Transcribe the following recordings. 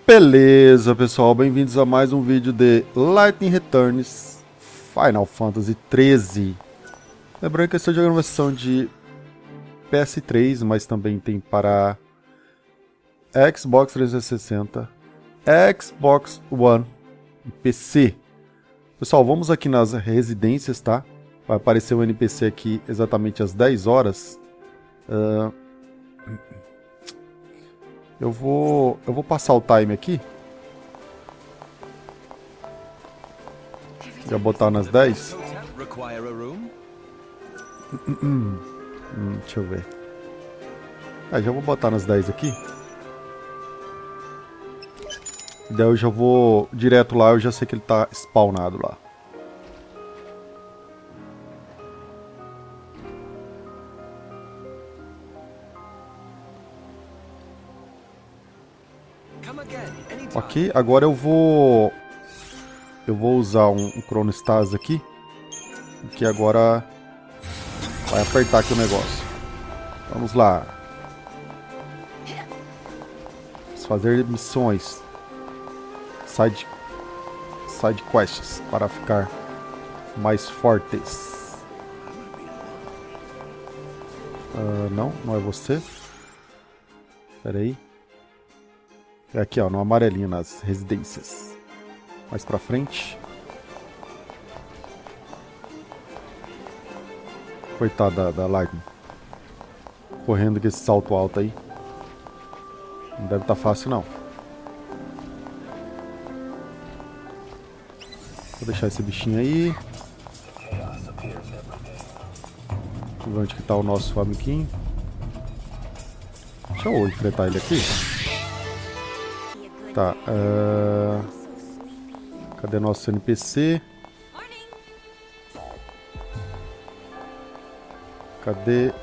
Beleza, pessoal, bem-vindos a mais um vídeo de Lightning Returns Final Fantasy XIII. Lembrando que eu estou jogando uma versão de PS3, mas também tem para Xbox 360, Xbox One e PC. Pessoal, vamos aqui nas residências, tá? Vai aparecer um NPC aqui exatamente às 10 horas. Eu vou passar o time aqui. Já botar nas 10. Deixa eu ver. Já vou botar nas 10 aqui. Daí eu já vou direto lá, eu já sei que ele tá spawnado lá. Ok, agora eu vou usar um Chrono Stars aqui, que agora vai apertar aqui o negócio. Vamos lá. Vamos fazer missões, side quests para ficar mais fortes. Não é você. Espera aí. É aqui, ó, no amarelinho, nas residências. Mais pra frente. Coitada da Lightning. Correndo com esse salto alto aí. Não deve estar fácil, não. Vou deixar esse bichinho aí. Vamos ver onde que tá o nosso amiguinho. Deixa eu enfrentar ele aqui. Tá, cadê nosso NPC? Cadê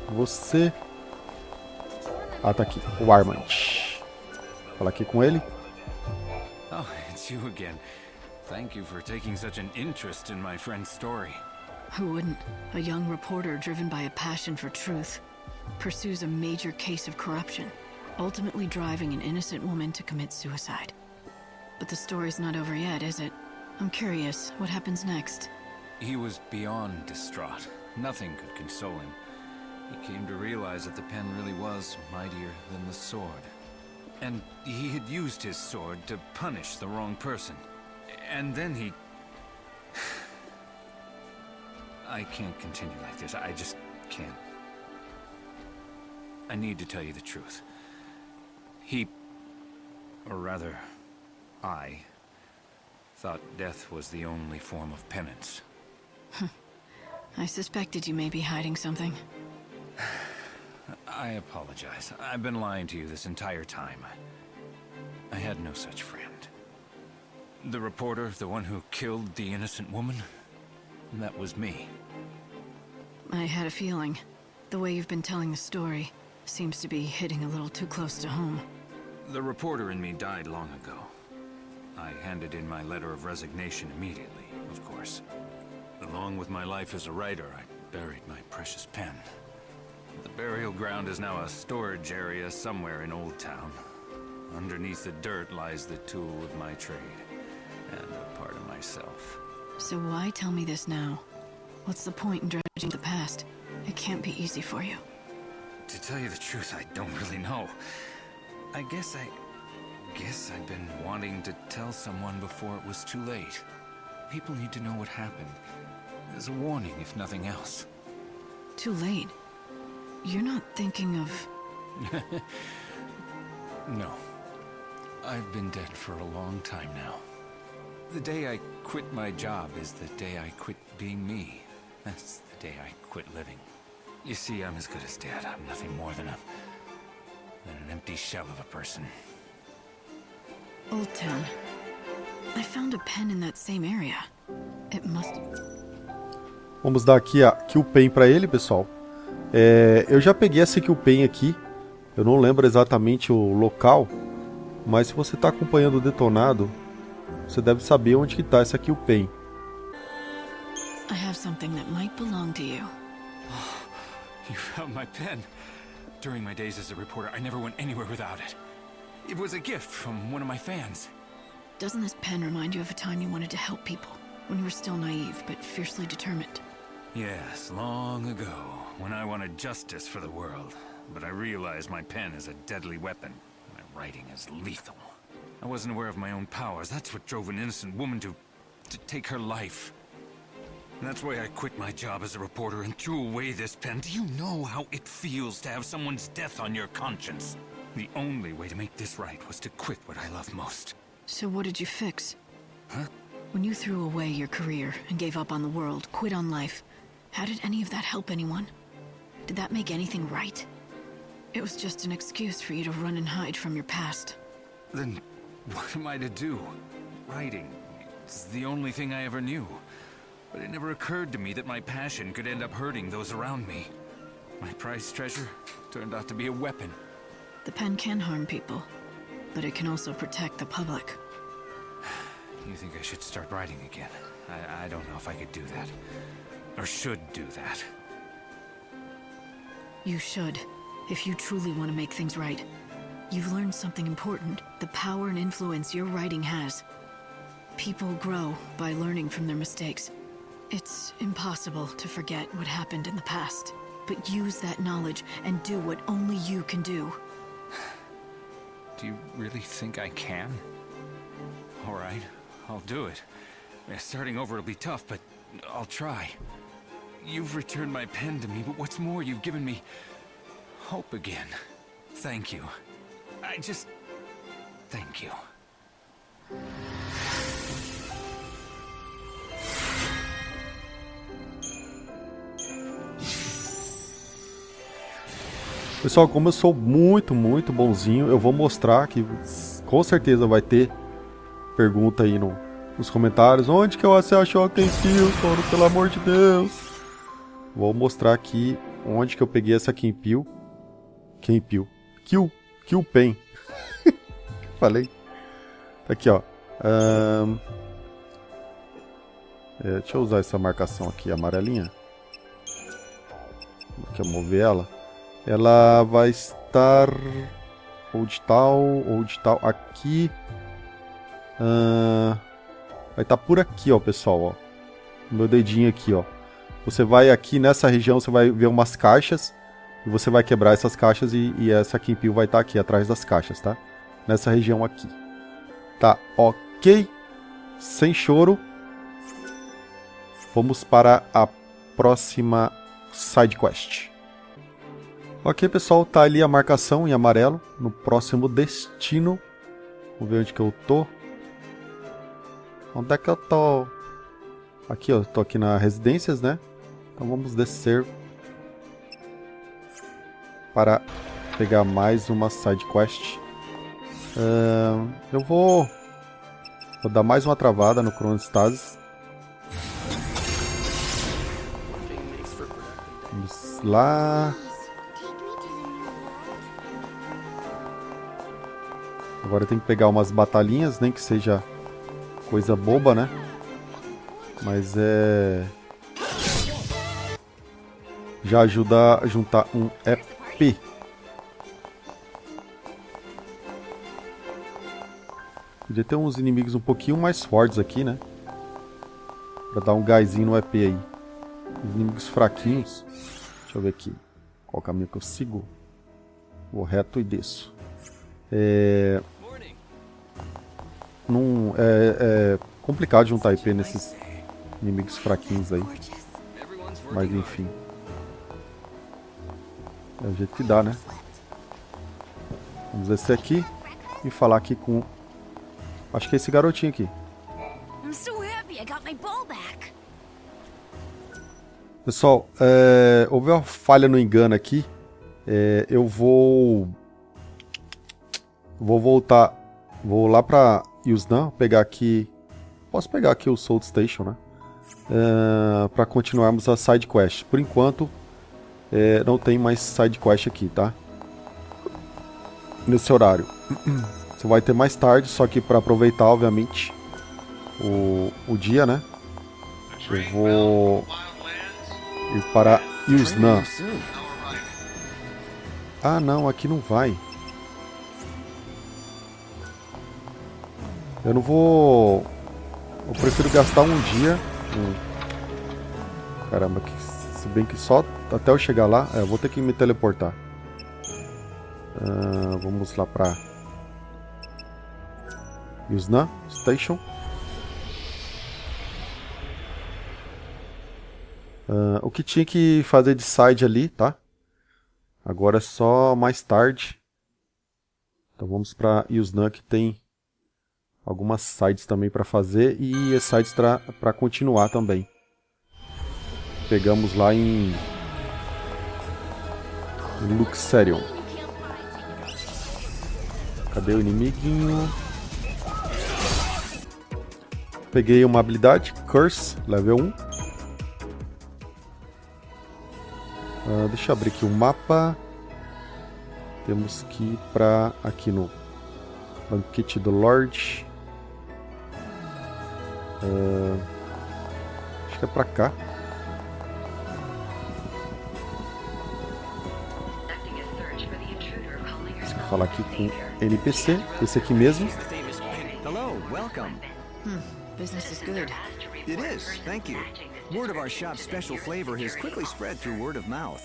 você? Ah, tá aqui, o Armand. Fala aqui com ele. Oh, it's you again. Thank you for taking such an interest in my friend's story. Who wouldn't? A young reporter driven by a passion for truth pursues a major case of corruption, ultimately driving an innocent woman to commit suicide. But the story's not over yet, is it? I'm curious, what happens next? He was beyond distraught. Nothing could console him. He came to realize that the pen really was mightier than the sword. And he had used his sword to punish the wrong person. And then he... I can't continue like this. I just can't. I need to tell you the truth. He, or rather, I, thought death was the only form of penance. I suspected you may be hiding something. I apologize. I've been lying to you this entire time. I had no such friend. The reporter, the one who killed the innocent woman, that was me. I had a feeling. The way you've been telling the story seems to be hitting a little too close to home. The reporter in me died long ago. I handed in my letter of resignation immediately, of course. Along with my life as a writer, I buried my precious pen. The burial ground is now a storage area somewhere in Old Town. Underneath the dirt lies the tool of my trade, and a part of myself. So why tell me this now? What's the point in dredging the past? It can't be easy for you. To tell you the truth, I don't really know. I guess I've been wanting to tell someone before it was too late. People need to know what happened. As a warning, if nothing else. Too late? You're not thinking of... No. I've been dead for a long time now. The day I quit my job is the day I quit being me. That's the day I quit living. You see, I'm as good as dead. I'm nothing more than an empty shell of a person. Old Town. I found a pen in that same area. It must... Vamos dar aqui a Kill Pen pra ele, pessoal. Eu já peguei essa Kill Pen aqui. Eu não lembro exatamente o local. Mas se você está acompanhando o Detonado, você deve saber onde que tá essa Kill Pen. I have something that might belong to you. You found my pen. During my days as a reporter, I never went anywhere without it. It was a gift from one of my fans. Doesn't this pen remind you of a time you wanted to help people? When you were still naive, but fiercely determined? Yes, long ago, when I wanted justice for the world. But I realized my pen is a deadly weapon. My writing is lethal. I wasn't aware of my own powers. That's what drove an innocent woman to take her life. And that's why I quit my job as a reporter and threw away this pen. Do you know how it feels to have someone's death on your conscience? The only way to make this right was to quit what I love most. So what did you fix? Huh? When you threw away your career and gave up on the world, quit on life, how did any of that help anyone? Did that make anything right? It was just an excuse for you to run and hide from your past. Then what am I to do? Writing. It's the only thing I ever knew. But it never occurred to me that my passion could end up hurting those around me. My prized treasure turned out to be a weapon. The pen can harm people, but it can also protect the public. You think I should start writing again? I don't know if I could do that. Or should do that. You should, if you truly want to make things right. You've learned something important, the power and influence your writing has. People grow by learning from their mistakes. It's impossible to forget what happened in the past, but use that knowledge and do what only you can do. Do you really think I can? All right, I'll do it. Starting over will be tough, but I'll try. You've returned my pen to me, but what's more, you've given me hope again. Thank you. Thank you. Pessoal, como eu sou muito bonzinho, eu vou mostrar que com certeza vai ter pergunta aí nos comentários. Onde que você achou a Kenpil, Soro, pelo amor de Deus? Vou mostrar aqui onde que eu peguei essa Kenpil. Kill Pen. Falei. Tá aqui, ó. Deixa eu usar essa marcação aqui, amarelinha. Quer mover ela? Ela vai estar onde tal, aqui. Vai estar por aqui, ó, pessoal, ó. Meu dedinho aqui, ó. Você vai aqui nessa região, você vai ver umas caixas e você vai quebrar essas caixas e essa Kenpil vai estar aqui atrás das caixas, tá? Nessa região aqui. Tá, ok. Sem choro. Vamos para a próxima side quest. Ok, pessoal, tá ali a marcação em amarelo no próximo destino. Vamos ver onde que eu tô. Onde é que eu tô? Aqui, ó, tô aqui na residências, né? Então vamos descer para pegar mais uma side quest. Eu vou dar mais uma travada no Chronostasis. Vamos lá. Agora tem que pegar umas batalhinhas, nem que seja coisa boba, né? Mas já ajuda a juntar um EP. Podia ter uns inimigos um pouquinho mais fortes aqui, né? Pra dar um gásinho no EP aí. Os inimigos fraquinhos. Deixa eu ver aqui. Qual caminho que eu sigo? Vou reto e desço. É complicado juntar IP nesses inimigos fraquinhos aí. Mas enfim. É o jeito que dá, né? Vamos descer aqui e falar aqui com... Acho que é esse garotinho aqui. Pessoal, houve uma falha no engano aqui. Eu vou voltar. Vou lá pra Yusdan, pegar aqui... Posso pegar aqui o Soul Station, né? Pra continuarmos a side quest. Por enquanto, não tem mais side quest aqui, tá? Nesse horário. Você vai ter mais tarde, só que para aproveitar, obviamente, o dia, né? Eu vou ir para Yusdan. Ah, não, aqui não vai. Eu não vou... Eu prefiro gastar um dia... Caramba, se bem que só até eu chegar lá... eu vou ter que me teleportar. Vamos lá pra... Yusna Station. O que tinha que fazer de side ali, tá? Agora é só mais tarde. Então vamos pra Yusna, que tem algumas sides também para fazer e as sides para continuar também. Pegamos lá em Luxerion. Cadê o inimiguinho? Peguei uma habilidade, Curse, level 1. Deixa eu abrir aqui o mapa. Temos que ir para aqui no Banquete do Lorde. Acho que é pra cá. Vou falar aqui com NPC, esse aqui mesmo. Hello, welcome. Business is good. It is, thank you. Word of our shop's special flavor has quickly spread through word of mouth.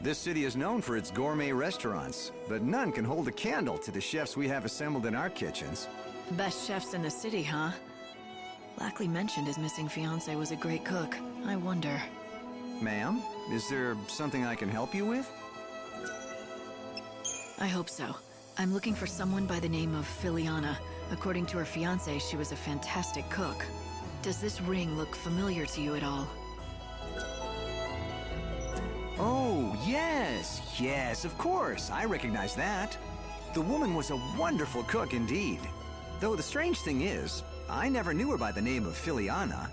This city is known for its gourmet restaurants, but none can hold a candle to the chefs we have assembled in our kitchens. The best chefs in the city, huh? Lackley mentioned his missing fiancé was a great cook. I wonder... Ma'am, is there something I can help you with? I hope so. I'm looking for someone by the name of Filiana. According to her fiancé, she was a fantastic cook. Does this ring look familiar to you at all? Oh, yes, of course. I recognize that. The woman was a wonderful cook indeed. Though the strange thing is, I never knew her by the name of Filiana.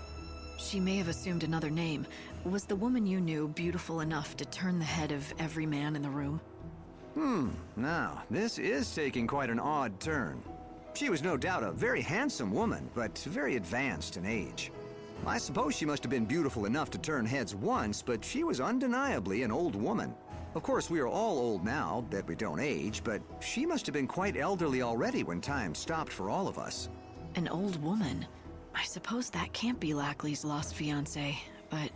She may have assumed another name. Was the woman you knew beautiful enough to turn the head of every man in the room? Now, this is taking quite an odd turn. She was no doubt a very handsome woman, but very advanced in age. I suppose she must have been beautiful enough to turn heads once, but she was undeniably an old woman. Of course, we are all old now, that we don't age, but she must have been quite elderly already when time stopped for all of us. An old woman? I suppose that can't be Lackley's lost fiancé, but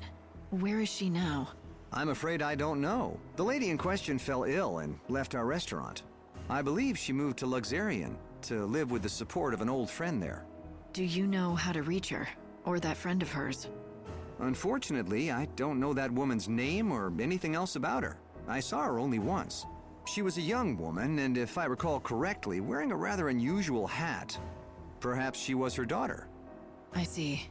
where is she now? I'm afraid I don't know. The lady in question fell ill and left our restaurant. I believe she moved to Luxerion to live with the support of an old friend there. Do you know how to reach her? Or that friend of hers? Unfortunately, I don't know that woman's name or anything else about her. I saw her only once. She was a young woman, and if I recall correctly, wearing a rather unusual hat. Perhaps she was her daughter. I see.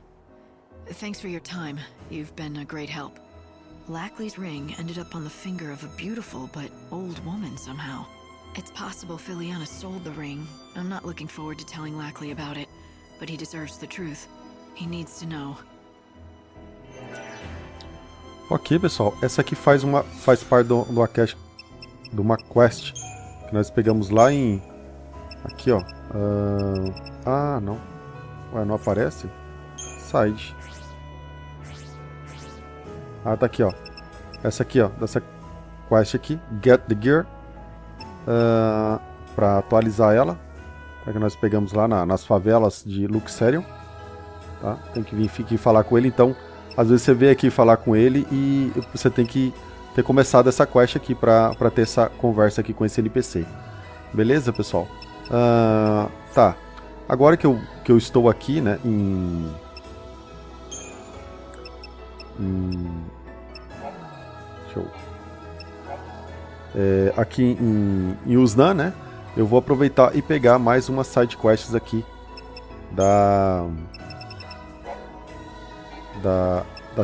Thanks for your time. You've been a great help. Lackley's ring ended up on the finger of a beautiful but old woman somehow. It's possible Filiana sold the ring. I'm not looking forward to telling Lackley about it, but he deserves the truth. He needs to know. Ok, pessoal, essa aqui faz parte de uma quest que nós pegamos lá em... Aqui, ó. Não. Ué, não aparece? Side. Tá aqui, ó. Essa aqui, ó. Dessa quest aqui. Get the Gear. Pra atualizar ela. Que nós pegamos lá nas favelas de Luxerion. Tá? Tem que vir aqui falar com ele, então... Às vezes você vem aqui falar com ele e você tem que ter começado essa quest aqui pra ter essa conversa aqui com esse NPC. Beleza, pessoal? Tá. Agora que eu estou aqui, né, aqui em Yusna, né, eu vou aproveitar e pegar mais umas side quests aqui da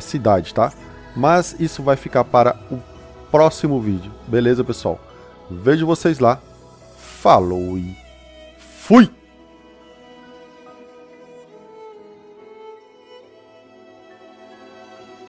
cidade, tá? Mas isso vai ficar para o próximo vídeo. Beleza, pessoal? Vejo vocês lá. Falou e fui!